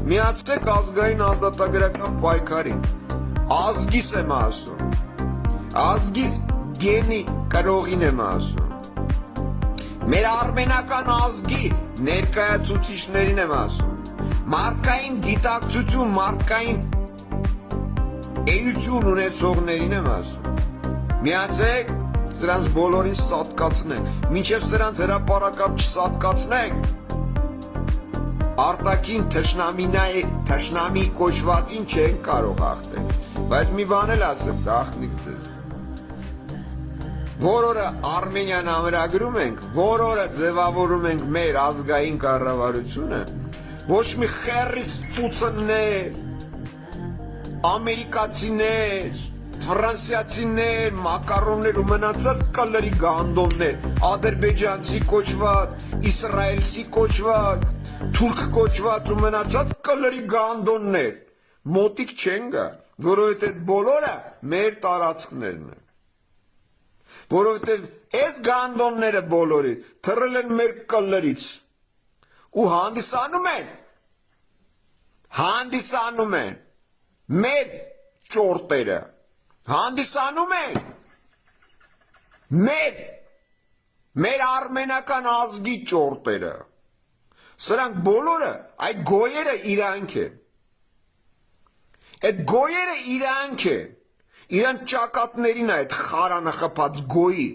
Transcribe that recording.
Միացեք ազգային ազատագրական պայքարին, ազգիս եմ ասում, ազգիս գենի կրողին եմ ասում, մեր արմենական ազգի ներկայացուցիչներին եմ ասում, մարդկային գիտակցություն, մարդկային էություն ունեցողներին եմ ասում, միացեք սրանց բոլորին սատկացնենք, մինչև սրանց հրապարակապ չսատկացնենք, արտաքին թշնամի կոչվածին չեն կարող հաղթել, բայց մի բան էլ ասեմ, գաղտնիք ձեզ, որ օրը Արմենիան ամրագրում ենք, որ օրը ձևավորում ենք մեր ազգային կառավարությունը, ոչ մի խեռիս ֆուցններ, ամերիկացիներ, ֆրանսիացիներ, մակարոններ ու մնացած կլրի գանդոններ, ադրբեջանցի կոչված, իսրայելցի կոչված, թուրք կոչված ու մնացած կլրի գանդոններ, մոտիկ չեն գա, որովհետև բոլորը մեր տարածքներն են, որովհետև այս գանդոնները բոլորի թռել են մեր կլրից ու հանդիսանում են մեր ճորտերը, հանդիսանում են մեր արմենական ազգի ճորտերը, սրանք բոլորը այդ գոյերը իրանք են, այդ գոյերը իրանք են, իրան ճակատներին այդ խարանը խփած գոյի,